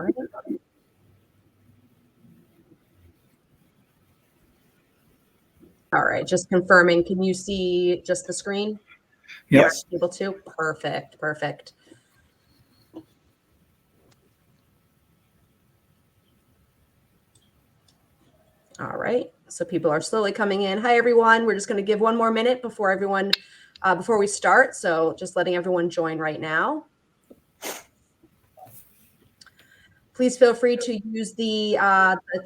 right. All right, just confirming. Can you see just the screen? Yes. Able to? Perfect, perfect. All right, so people are slowly coming in. Hi, everyone. We're just going to give one more minute before before we start. So just letting everyone join right now. Please feel free to use the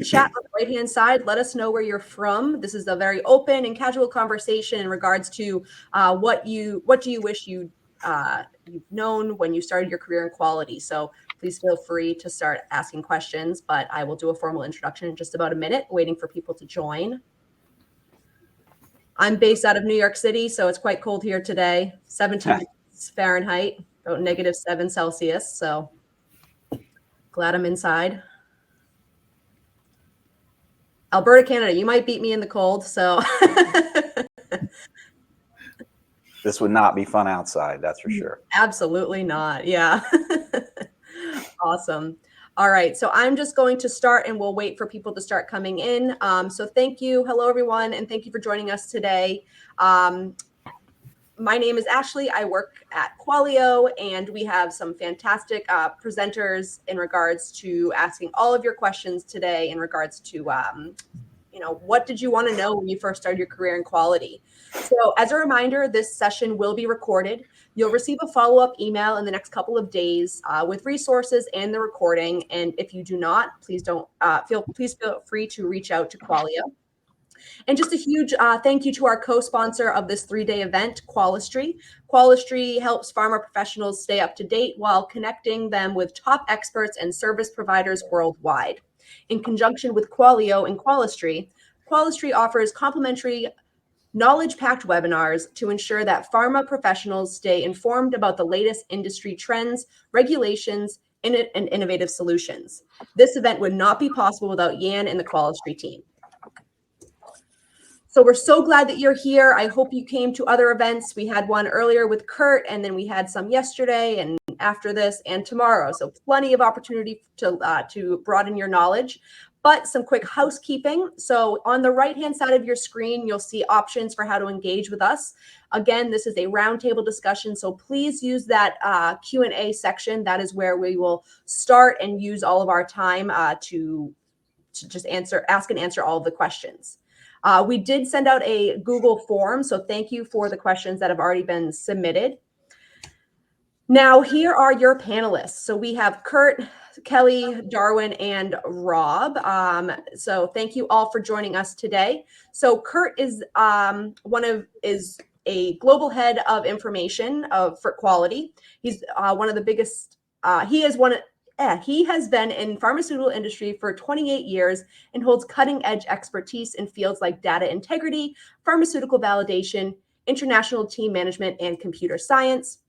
chat on the right-hand side. Let us know where you're from. This is a very open and casual conversation in regards to what do you wish you've known when you started your career in quality. So please feel free to start asking questions, but I will do a formal introduction in just about a minute, waiting for people to join. I'm based out of New York City, so it's quite cold here today, 17 degrees Fahrenheit, about -7 Celsius. So glad I'm inside. Alberta, Canada, you might beat me in the cold, so. This would not be fun outside, that's for sure. Absolutely not, yeah. Awesome. All right, so I'm just going to start and we'll wait for people to start coming in. So thank you. Hello, everyone, and thank you for joining us today. My name is Ashley. I work at Qualio, and we have some fantastic presenters in regards to asking all of your questions today in regards to, what did you want to know when you first started your career in quality? So as a reminder, this session will be recorded. You'll receive a follow-up email in the next couple of days with resources and the recording. And if you do not, please feel free to reach out to Qualio. And just a huge thank you to our co-sponsor of this 3-day event, Qualistry. Qualistry helps pharma professionals stay up to date while connecting them with top experts and service providers worldwide. In conjunction with Qualio and Qualistry, Qualistry offers complimentary knowledge-packed webinars to ensure that pharma professionals stay informed about the latest industry trends, regulations, and innovative solutions. This event would not be possible without Yan and the Qualistry team. So we're so glad that you're here. I hope you came to other events. We had one earlier with Kurt, and then we had some yesterday and after this and tomorrow. So plenty of opportunity to broaden your knowledge. But some quick housekeeping. So on the right-hand side of your screen, you'll see options for how to engage with us. Again, this is a roundtable discussion, so please use that Q&A section. That is where we will start and use all of our time to just ask and answer all of the questions. We did send out a Google form, so thank you for the questions that have already been submitted. Now, here are your panelists. So we have Kurt, Kelly, Darwin, and Rob. So thank you all for joining us today. So Kurt is is a global head of information for quality. He's one of the biggest. He has been in pharmaceutical industry for 28 years and holds cutting-edge expertise in fields like data integrity, pharmaceutical validation, international team management, and computer science.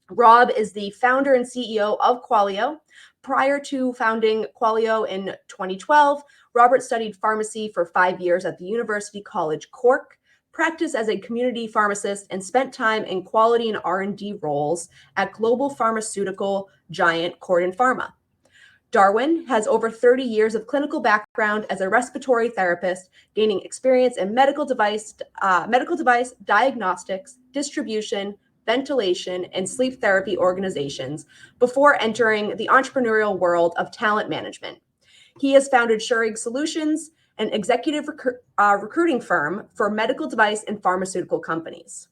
Rob is the founder and CEO of Qualio. Prior to founding Qualio in 2012, Robert studied pharmacy for 5 years at the University College Cork, practiced as a community pharmacist, and spent time in quality and R&D roles at global pharmaceutical giant Corden Pharma. Darwin has over 30 years of clinical background as a respiratory therapist, gaining experience in medical device diagnostics, distribution, ventilation, and sleep therapy organizations before entering the entrepreneurial world of talent management. He has founded Shurig Solutions, an executive recruiting firm for medical device and pharmaceutical companies.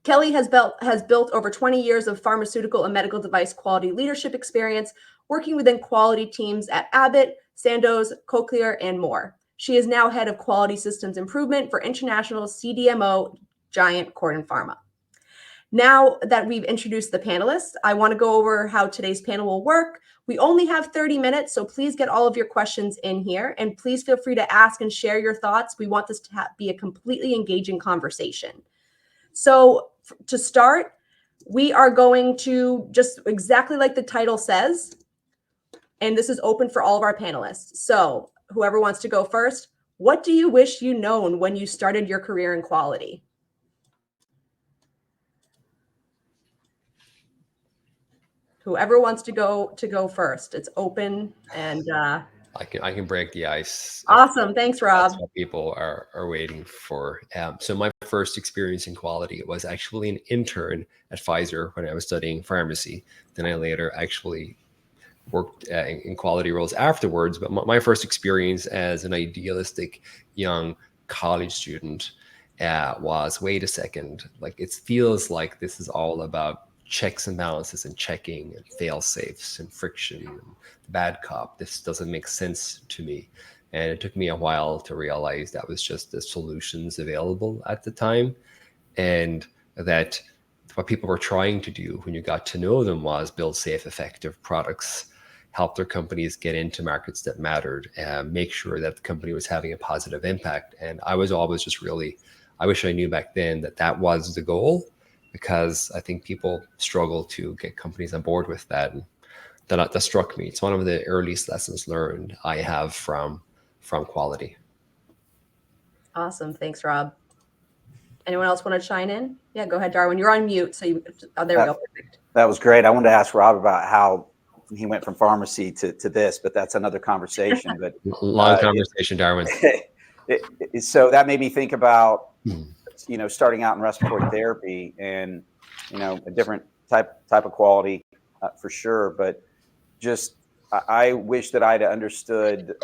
Kelly has built over 20 years of pharmaceutical and medical device quality leadership experience, working within quality teams at Abbott, Sandoz, Cochlear, and more. She is now head of quality systems improvement for international CDMO giant Corden Pharma. Now that we've introduced the panelists, I want to go over how today's panel will work. We only have 30 minutes, so please get all of your questions in here, and please feel free to ask and share your thoughts. We want this to be a completely engaging conversation. So to start, we are going to just exactly like the title says, and this is open for all of our panelists. So whoever wants to go first, what do you wish you known when you started your career in quality? Whoever wants to go first. It's open and I can break the ice. awesome. Thanks, Rob. That's what people are waiting for. So my first experience in quality was actually an intern at Pfizer when I was studying pharmacy. Then I later actually worked in quality roles afterwards. But my first experience as an idealistic young college student was, wait a second, like it feels like this is all about checks and balances and checking and fail safes and friction and bad cop. This doesn't make sense to me. And it took me a while to realize that was just the solutions available at the time. And that what people were trying to do when you got to know them was build safe, effective products, help their companies get into markets that mattered, and make sure that the company was having a positive impact. And I was always just really, I wish I knew back then that that was the goal, because I think people struggle to get companies on board with that. And that struck me. It's one of the earliest lessons learned I have from quality. Awesome. Thanks, Rob. Anyone else want to chime in? Yeah, go ahead, Darwin. You're on mute. So there we go. Perfect. That was great. I wanted to ask Rob about how he went from pharmacy to this, but that's another conversation. But long conversation, Darwin. So that made me think about, starting out in respiratory therapy and, a different type of quality for sure. But just, I wish that I'd understood,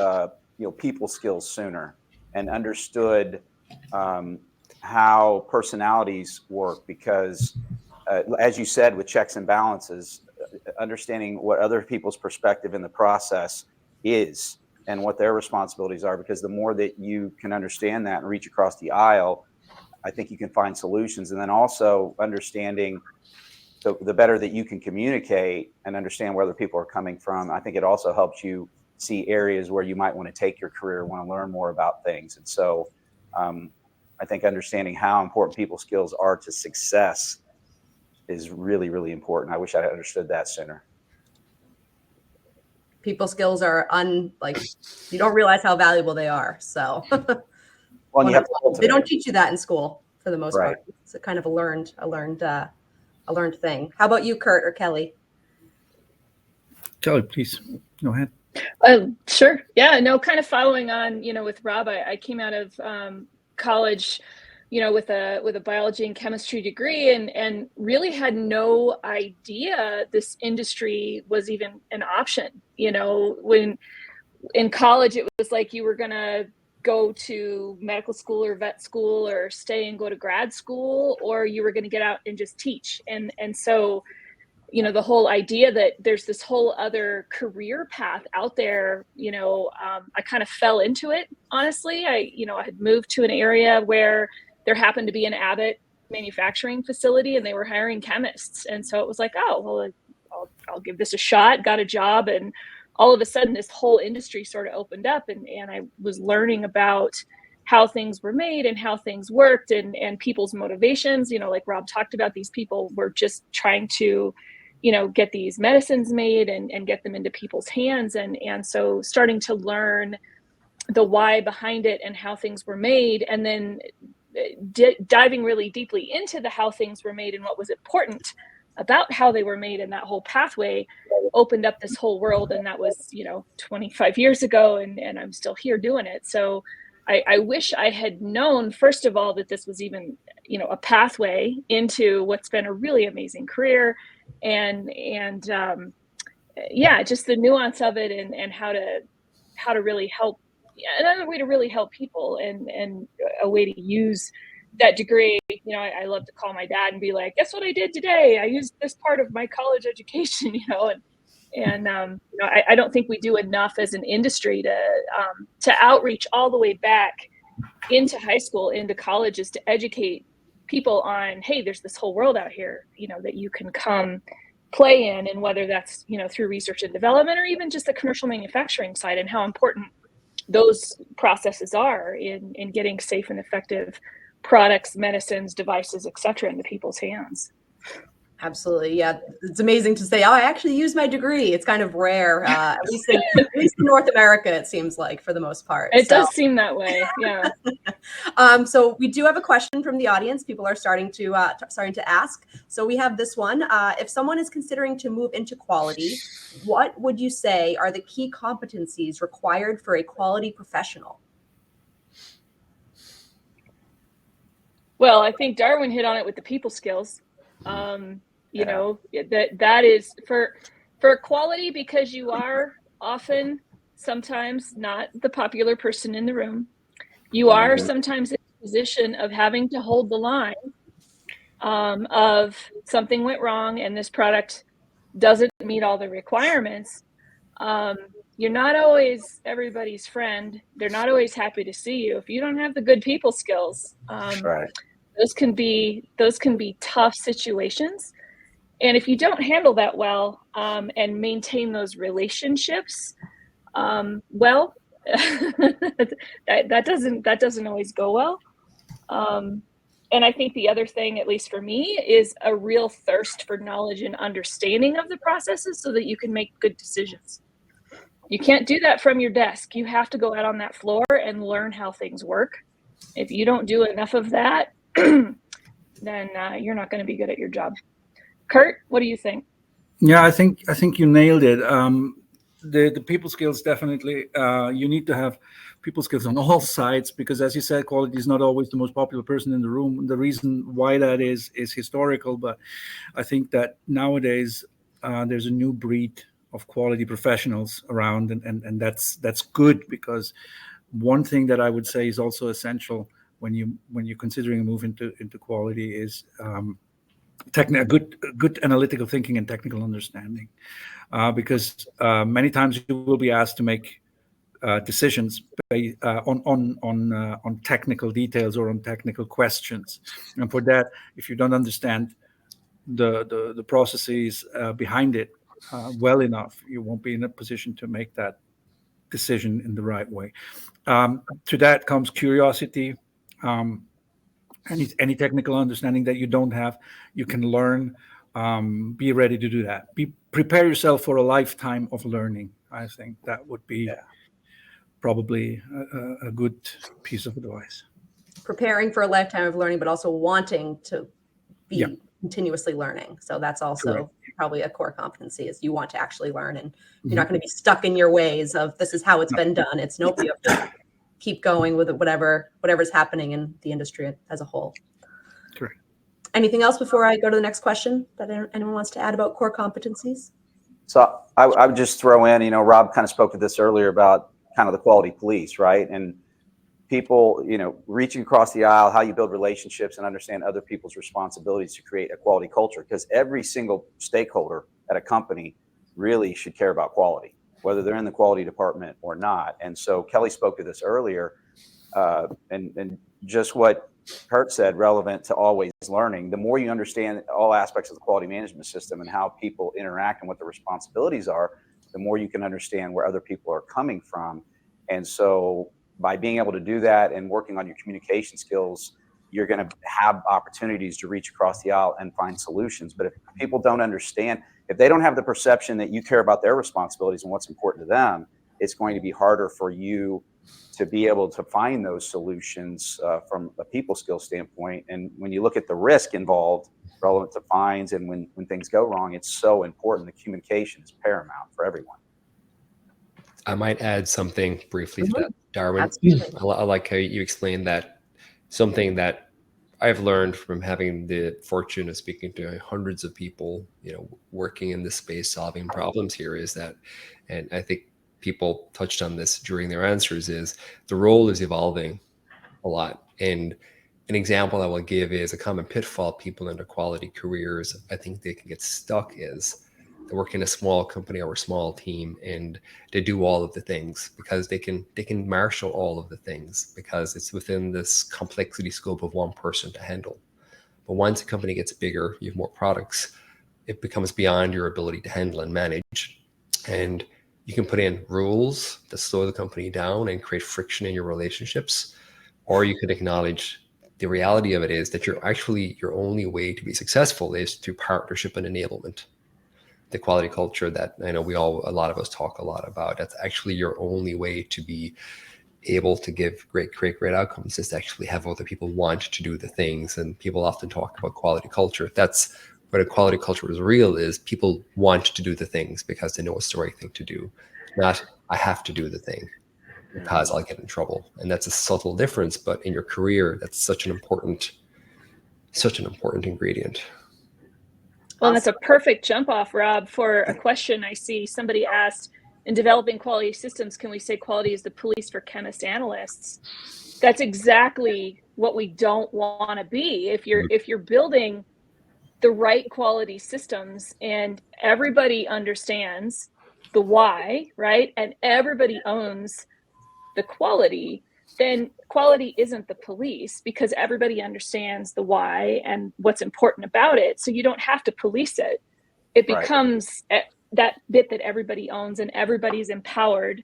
people skills sooner and understood how personalities work, because as you said, with checks and balances, understanding what other people's perspective in the process is and what their responsibilities are, because the more that you can understand that and reach across the aisle, I think you can find solutions. And then also understanding the better that you can communicate and understand where other people are coming from, I think it also helps you see areas where you might want to take your career, want to learn more about things. And so I think understanding how important people skills are to success is really, really important. I wish I had understood that sooner. People skills are you don't realize how valuable they are. So Well, you have to they don't teach you that in school for the most Right. part. It's a kind of a learned thing. How about you, Kurt or Kelly? Kelly, please go ahead. Sure. Yeah, no, kind of following on, with Rob, I came out of college, with a biology and chemistry degree, and really had no idea this industry was even an option. When in college, it was like you were going to go to medical school or vet school or stay and go to grad school, or you were going to get out and just teach. And so, the whole idea that there's this whole other career path out there, I kind of fell into it. Honestly, I had moved to an area where there happened to be an Abbott manufacturing facility and they were hiring chemists. And so it was like, oh, well, I'll give this a shot, got a job. And all of a sudden this whole industry sort of opened up, and I was learning about how things were made and how things worked and people's motivations. Like Rob talked about, these people were just trying to, get these medicines made and get them into people's hands. And so starting to learn the why behind it and how things were made, and then diving really deeply into the how things were made and what was important about how they were made, and that whole pathway opened up this whole world. And that was 25 years ago, and I'm still here doing it. So I wish I had known, first of all, that this was even a pathway into what's been a really amazing career, and just the nuance of it, and how to really help. Another way to really help people, and a way to use that degree. I love to call my dad and be like, guess what I did today? I used this part of my college education, and I don't think we do enough as an industry to outreach all the way back into high school, into colleges, to educate people on, hey, there's this whole world out here, that you can come play in, and whether that's, through research and development, or even just the commercial manufacturing side, and how important those processes are in getting safe and effective products, medicines, devices, et cetera, into people's hands. Absolutely. Yeah. It's amazing to say, oh, I actually use my degree. It's kind of rare, at least in North America, it seems like, for the most part. It does seem that way. Yeah. So we do have a question from the audience. People are starting to ask. So we have this one. If someone is considering to move into quality, what would you say are the key competencies required for a quality professional? Well, I think Darwin hit on it with the people skills. You know, that is for quality, because you are often sometimes not the popular person in the room. You are sometimes in a position of having to hold the line of something went wrong and this product doesn't meet all the requirements. You're not always everybody's friend. They're not always happy to see you if you don't have the good people skills. Right. Those can be tough situations, and if you don't handle that well and maintain those relationships well, that doesn't always go well. And I think the other thing, at least for me, is a real thirst for knowledge and understanding of the processes so that you can make good decisions. You can't do that from your desk. You have to go out on that floor and learn how things work. If you don't do enough of that, then you're not going to be good at your job. Kurt, what do you think? Yeah, I think you nailed it. The people skills, definitely. You need to have people skills on all sides, because, as you said, quality is not always the most popular person in the room. The reason why that is historical, but I think that nowadays there's a new breed of quality professionals around, and that's good, because one thing that I would say is also essential when you're considering a move into quality is good analytical thinking and technical understanding, because many times you will be asked to make decisions on technical details or on technical questions, and for that, if you don't understand the processes behind it well enough, you won't be in a position to make that decision in the right way. To that comes curiosity. Any technical understanding that you don't have, you can learn. Be ready to do that. Prepare yourself for a lifetime of learning. I think that would be probably a good piece of advice. Preparing for a lifetime of learning, but also wanting to be continuously learning. So that's also probably a core competency, is you want to actually learn, and you're not going to be stuck in your ways of this is how it's been done. It's nope, you have to keep going with whatever's happening in the industry as a whole. Correct. Anything else before I go to the next question that anyone wants to add about core competencies? So I would just throw in, Rob kind of spoke to this earlier about kind of the quality police, right? And people, reaching across the aisle, how you build relationships and understand other people's responsibilities to create a quality culture, because every single stakeholder at a company really should care about quality, whether they're in the quality department or not. And so Kelly spoke to this earlier, and just what Kurt said, relevant to always learning. The more you understand all aspects of the quality management system and how people interact and what the responsibilities are, the more you can understand where other people are coming from. And so by being able to do that and working on your communication skills, you're going to have opportunities to reach across the aisle and find solutions. But if people don't understand, if they don't have the perception that you care about their responsibilities and what's important to them, it's going to be harder for you to be able to find those solutions from a people skill standpoint. And when you look at the risk involved relevant to fines and when things go wrong, it's so important. The communication is paramount for everyone. I might add something briefly to that, Darwin. I like how you explained that. Something that I've learned from having the fortune of speaking to hundreds of people, working in this space, solving problems here, is that, and I think people touched on this during their answers, is the role is evolving a lot. And an example I will give is a common pitfall people in their quality careers, I think they can get stuck, is they work in a small company or a small team and they do all of the things because they can marshal all of the things because it's within this complexity scope of one person to handle. But once a company gets bigger, you have more products, it becomes beyond your ability to handle and manage. And you can put in rules that slow the company down and create friction in your relationships, or you could acknowledge the reality of it is that your only way to be successful is through partnership and enablement. The quality culture that I know a lot of us talk a lot about, that's actually your only way to be able to create great outcomes, is to actually have other people want to do the things. And people often talk about quality culture. That's what a quality culture is real, is people want to do the things because they know it's the right thing to do, not I have to do the thing because I'll get in trouble. And that's a subtle difference, but in your career, that's such an important ingredient. Well, that's a perfect jump off, Rob, for a question I see somebody asked: in developing quality systems, can we say quality is the police for chemist analysts? That's exactly what we don't want to be. If you're building the right quality systems and everybody understands the why, right? And everybody owns the quality, then quality isn't the police, because everybody understands the why and what's important about it. So you don't have to police it. It becomes that bit that everybody owns, and everybody's empowered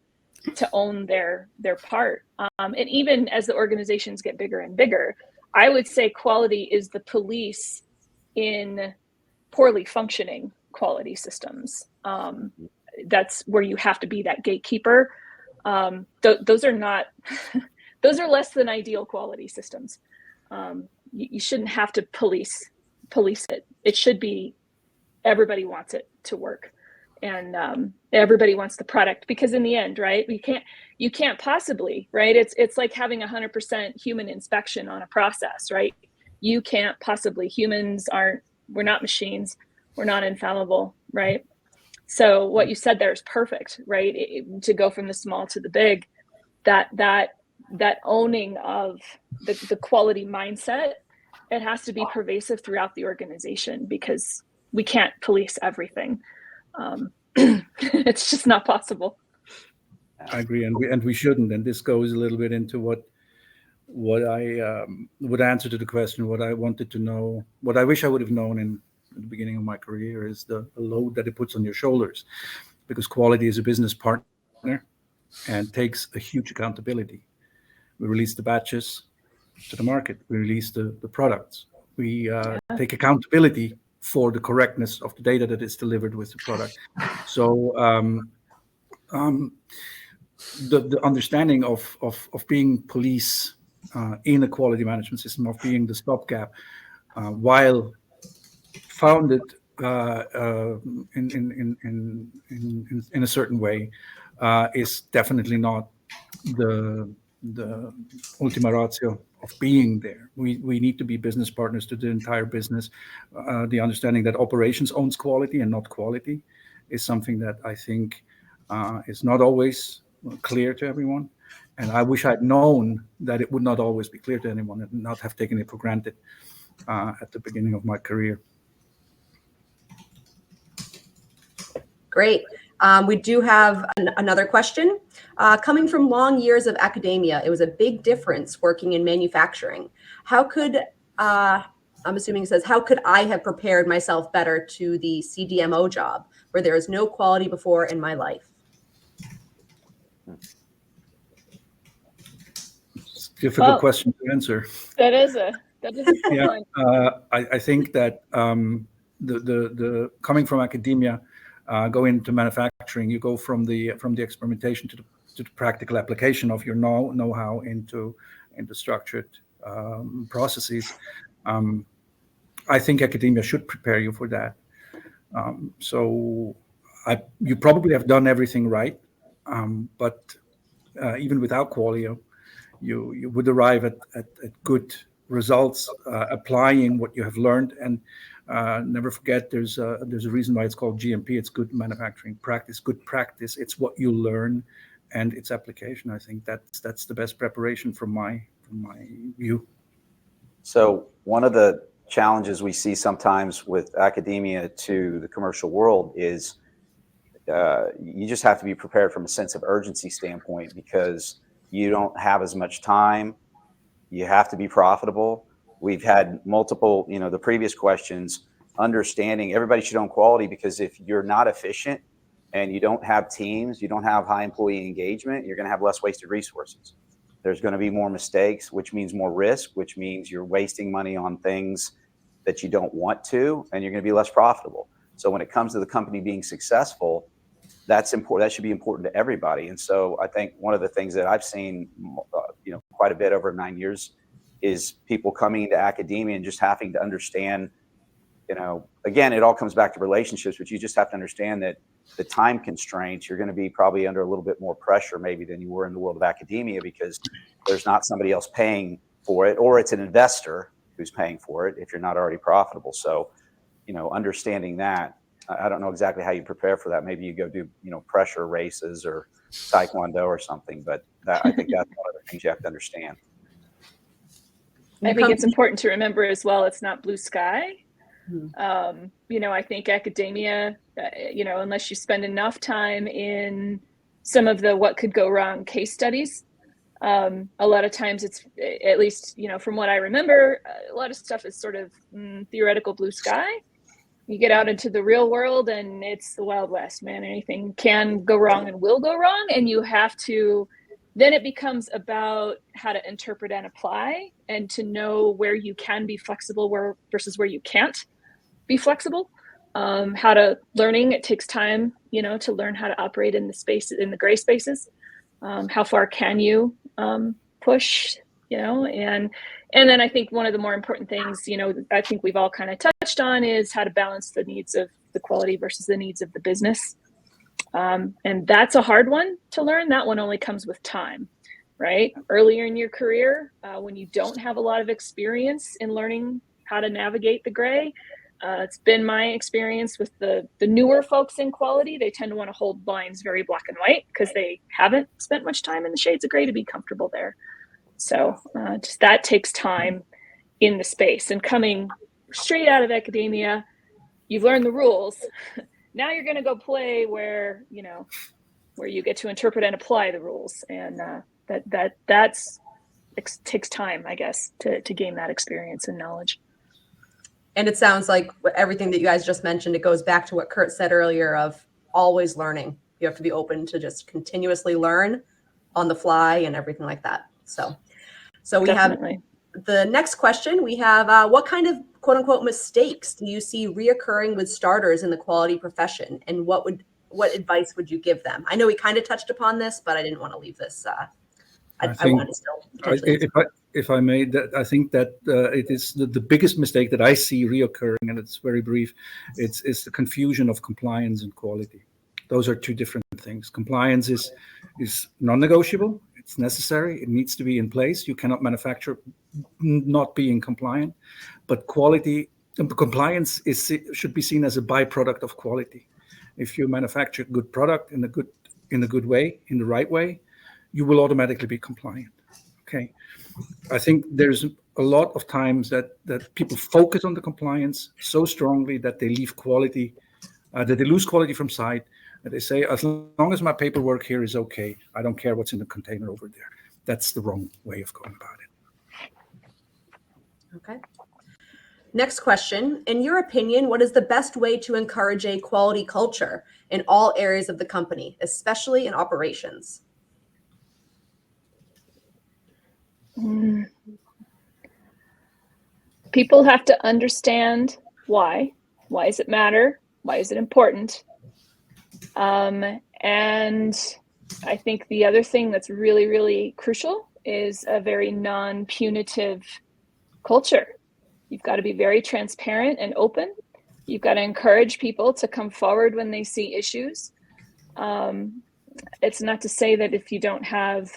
to own their part. And even as the organizations get bigger and bigger, I would say quality is the police in poorly functioning quality systems. That's where you have to be that gatekeeper. Those are not, those are less than ideal quality systems. You shouldn't have to police it. It should be everybody wants it to work, and everybody wants the product, because in the end, right, you can't possibly, right? It's like having 100% human inspection on a process, right? You can't possibly. We're not machines. We're not infallible, right? So what you said there is perfect, right? To go from the small to the big, that owning of the quality mindset, it has to be pervasive throughout the organization, because we can't police everything. It's just not possible. I agree, and we shouldn't. And this goes a little bit into what I would answer to the question, what I wanted to know, what I wish I would have known in the beginning of my career, is the load that it puts on your shoulders, because quality is a business partner and takes a huge accountability. We release the batches to the market. We release the products. We take accountability for the correctness of the data that is delivered with the product. So the understanding of being police in a quality management system, of being the stopgap, while founded in a certain way, is definitely not the ultima ratio of being there. We need to be business partners to the entire business. The understanding that operations owns quality and not quality is something that I think is not always clear to everyone. And I wish I'd known that it would not always be clear to anyone, and not have taken it for granted at the beginning of my career. Great. We do have another question. Coming from long years of academia, it was a big difference working in manufacturing. How could, I'm assuming it says, how could I have prepared myself better to the CDMO job where there is no quality before in my life? It's a difficult question to answer. That is a Yeah, I think that the coming from academia, going into manufacturing, you go from the experimentation to the practical application of your know-how into structured processes. I think academia should prepare you for that. So you probably have done everything right, but even without qualia, you would arrive at good results applying what you have learned. And never forget, there's a reason why it's called GMP. It's good manufacturing practice, good practice. It's what you learn and its application. I think that's the best preparation from my view. So one of the challenges we see sometimes with academia to the commercial world is you just have to be prepared from a sense of urgency standpoint, because you don't have as much time. You have to be profitable. We've had multiple, the previous questions, understanding everybody should own quality, because if you're not efficient and you don't have teams, you don't have high employee engagement, you're going to have less wasted resources. There's going to be more mistakes, which means more risk, which means you're wasting money on things that you don't want to, and you're going to be less profitable. So when it comes to the company being successful, that's important. That should be important to everybody. And so I think one of the things that I've seen, quite a bit over 9 years, is people coming into academia and just having to understand, again, it all comes back to relationships, but you just have to understand that the time constraints, you're going to be probably under a little bit more pressure maybe than you were in the world of academia, because there's not somebody else paying for it, or it's an investor who's paying for it if you're not already profitable. So, understanding that, I don't know exactly how you prepare for that. Maybe you go do, pressure races or Taekwondo or something, but I think that's one of the things you have to understand. I think it's important to remember as well, it's not blue sky. I think academia, unless you spend enough time in some of the what could go wrong case studies, a lot of times it's, at least, from what I remember, a lot of stuff is sort of theoretical blue sky. You get out into the real world and it's the Wild West, man. Anything can go wrong and will go wrong. And you have to, then it becomes about how to interpret and apply, and to know where you can be flexible versus where you can't be flexible. Learning, it takes time, to learn how to operate in the space, in the gray spaces. How far can you push, and then I think one of the more important things, I think we've all kind of touched on, is how to balance the needs of the quality versus the needs of the business. And that's a hard one to learn. That one only comes with time, right? Earlier in your career, when you don't have a lot of experience in learning how to navigate the gray, it's been my experience with the newer folks in quality. They tend to want to hold lines very black and white because they haven't spent much time in the shades of gray to be comfortable there. So just that takes time in the space. And coming straight out of academia, you've learned the rules. Now you're going to go play where you get to interpret and apply the rules. And that takes time, I guess, to gain that experience and knowledge. And it sounds like everything that you guys just mentioned, it goes back to what Kurt said earlier of always learning. You have to be open to just continuously learn on the fly and everything like that. So we Definitely. have the next question. We have, what kind of quote unquote mistakes do you see reoccurring with starters in the quality profession? And what advice would you give them? I know we kind of touched upon this, but I didn't want to leave this. I want to still potentially. If I may, I think that it is the biggest mistake that I see reoccurring, and it's very brief. It's the confusion of compliance and quality. Those are two different things. Compliance is non-negotiable. It's necessary. It needs to be in place. You cannot manufacture not being compliant. But quality and compliance should be seen as a byproduct of quality. If you manufacture a good product in a good way, in the right way, you will automatically be compliant. Okay. I think there's a lot of times that people focus on the compliance so strongly that they leave quality, that they lose quality from sight. And they say, as long as my paperwork here is okay, I don't care what's in the container over there. That's the wrong way of going about it. Okay. Next question. In your opinion, what is the best way to encourage a quality culture in all areas of the company, especially in operations? People have to understand why. Why does it matter? Why is it important? And I think the other thing that's really, really crucial is a very non-punitive culture. You've got to be very transparent and open. You've got to encourage people to come forward when they see issues. It's not to say that if you don't have,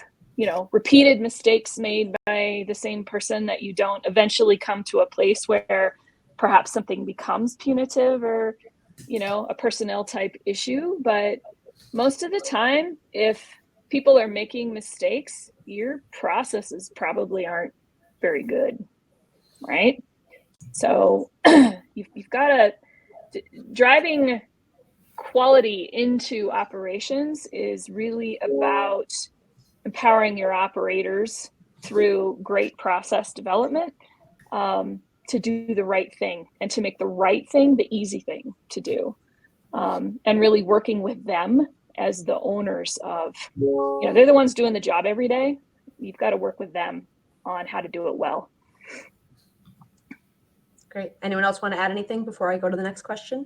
repeated mistakes made by the same person, that you don't eventually come to a place where perhaps something becomes punitive or, a personnel type issue. But most of the time, if people are making mistakes, your processes probably aren't very good, right? So you've got to, driving quality into operations is really about empowering your operators through great process development, to do the right thing and to make the right thing the easy thing to do, and really working with them as the owners of, they're the ones doing the job every day. you've got to work with them on how to do it well. Great. Anyone else want to add anything before I go to the next question?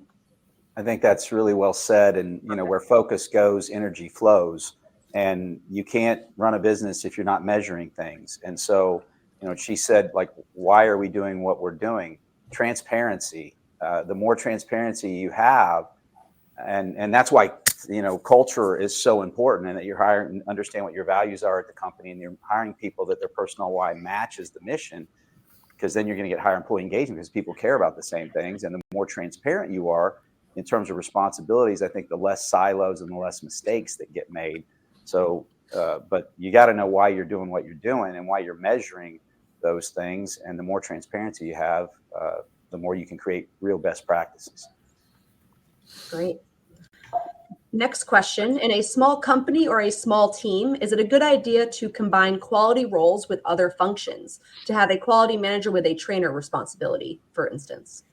I think that's really well said. And, you know, where focus goes, energy flows. And you can't run a business if you're not measuring things. And so, you know, she said, like, why are we doing what we're doing? Transparency. The more transparency you have, and that's why, you know, culture is so important, and that you're hiring, understand what your values are at the company, and you're hiring people that their personal why matches the mission, because then you're going to get higher employee engagement because people care about the same things. And the more transparent you are in terms of responsibilities, I think the less silos and the less mistakes that get made. So, but you got to know why you're doing what you're doing and why you're measuring those things. And the more transparency you have, the more you can create real best practices. Great. Next question. In a small company or a small team, is it a good idea to combine quality roles with other functions, to have a quality manager with a trainer responsibility, for instance?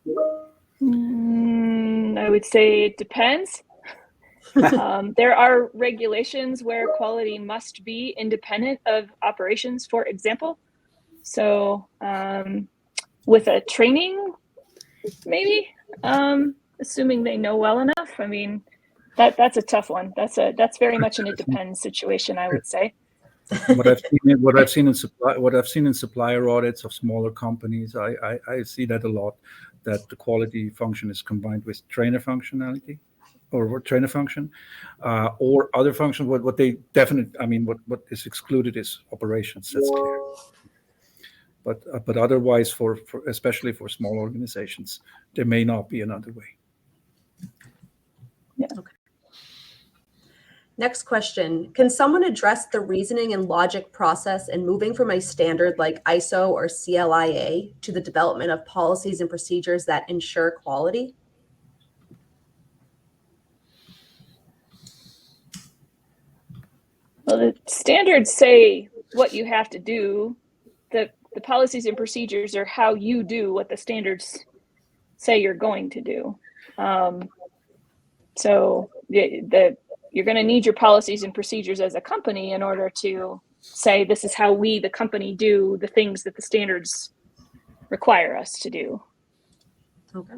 I would say it depends. There are regulations where quality must be independent of operations, for example. So with a training, maybe, assuming they know well enough. I mean, that's a tough one. That's very much an it depends situation, I would say. What I've seen in supplier audits of smaller companies, I see that a lot, that the quality function is combined with trainer functionality, or trainer function, or other functions. What they definitely, I mean, what is excluded is operations. That's clear. But otherwise, for especially for small organizations, there may not be another way. Yeah. Okay. Next question. Can someone address the reasoning and logic process in moving from a standard like ISO or CLIA to the development of policies and procedures that ensure quality? Well, the standards say what you have to do. The policies and procedures are how you do what the standards say you're going to do. So you're going to need your policies and procedures as a company in order to say, this is how we, the company, do the things that the standards require us to do. Okay,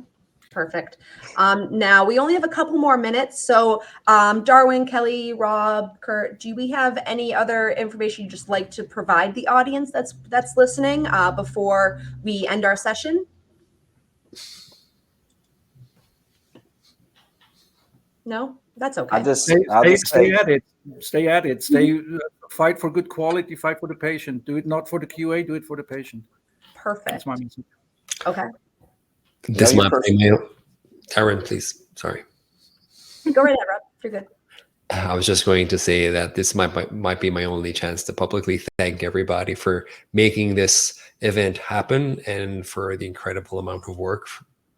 perfect. Now we only have a couple more minutes. So Darwin, Kelly, Rob, Kurt, do we have any other information you'd just like to provide the audience that's listening before we end our session? No, that's okay. Stay at it. Stay at it. Fight for good quality. Fight for the patient. Do it not for the QA. Do it for the patient. Perfect. That's my message. Okay. This might be my Aaron, please. Sorry. Go right ahead, Rob. You're good. I was just going to say that this might be my only chance to publicly thank everybody for making this event happen, and for the incredible amount of work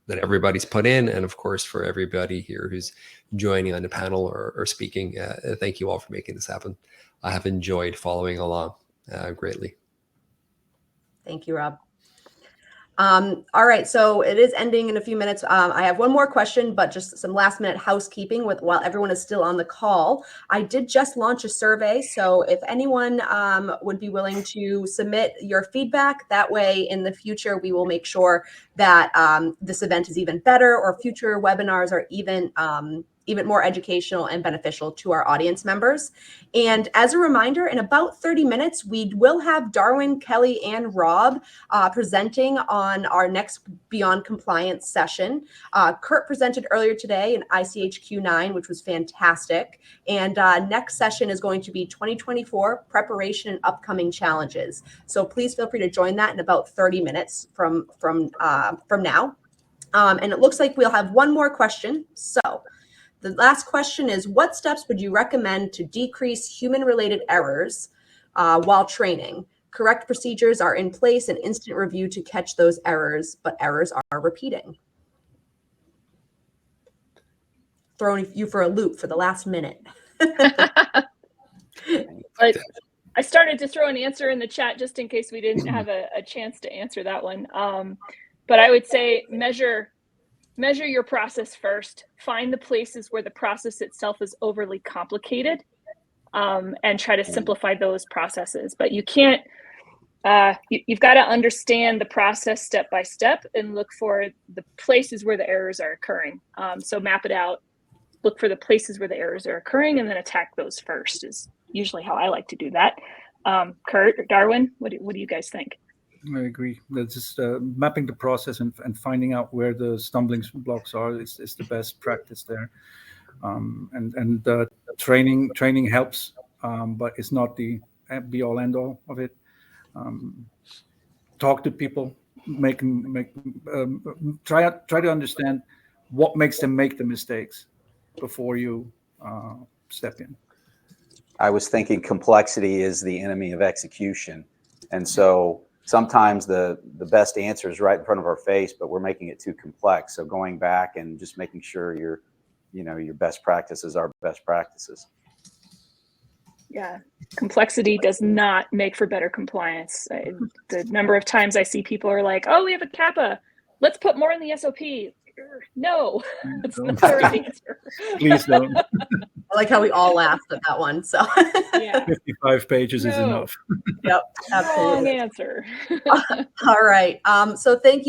that everybody's put in, and of course for everybody here who's joining on the panel or speaking. Thank you all for making this happen. I have enjoyed following along greatly. Thank you, Rob. All right, so it is ending in a few minutes. I have one more question, but just some last minute housekeeping while everyone is still on the call. I did just launch a survey, so if anyone would be willing to submit your feedback, that way in the future we will make sure that this event is even better, or future webinars are even more educational and beneficial to our audience members. And as a reminder, in about 30 minutes, we will have Darwin, Kelly, and Rob presenting on our next Beyond Compliance session. Kurt presented earlier today in ICHQ9, which was fantastic. And next session is going to be 2024 Preparation and Upcoming Challenges. So please feel free to join that in about 30 minutes from now. And it looks like we'll have one more question. So the last question is, what steps would you recommend to decrease human-related errors while training? Correct procedures are in place and instant review to catch those errors, but errors are repeating. Throwing you for a loop for the last minute. But I started to throw an answer in the chat just in case we didn't have a chance to answer that one. But I would say measure your process first. Find the places where the process itself is overly complicated and try to simplify those processes. But you can't, you've got to understand the process step by step and look for the places where the errors are occurring. So map it out, look for the places where the errors are occurring, and then attack those first is usually how I like to do that. Kurt or Darwin, what do you guys think? I agree. That's just mapping the process and finding out where the stumbling blocks are is the best practice there. And training helps, but it's not the be all end all of it. Talk to people, try to understand what makes them make the mistakes before you step in. I was thinking complexity is the enemy of execution, and so sometimes the best answer is right in front of our face, but we're making it too complex. So going back and just making sure your best practices are best practices. Yeah, complexity does not make for better compliance. The number of times I see people are like, "Oh, we have a CAPA. Let's put more in the SOP." No, that's not the right answer. Please don't. I like how we all laughed at that one. So Yeah. 55 pages is enough. Yep, Wrong absolutely. answer. All right. So thank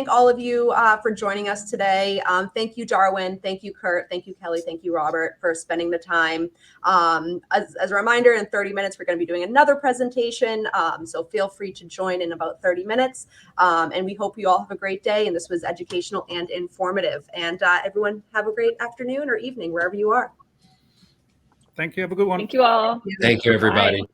all of you for joining us today. Thank you, Darwin. Thank you, Kurt. Thank you, Kelly. Thank you, Robert, for spending the time. As a reminder, in 30 minutes, we're going to be doing another presentation. So feel free to join in about 30 minutes. And we hope you all have a great day. And this was educational and informative. And everyone have a great afternoon or evening, wherever you are. Thank you. Have a good one. Thank you all. Thank you, everybody. Bye.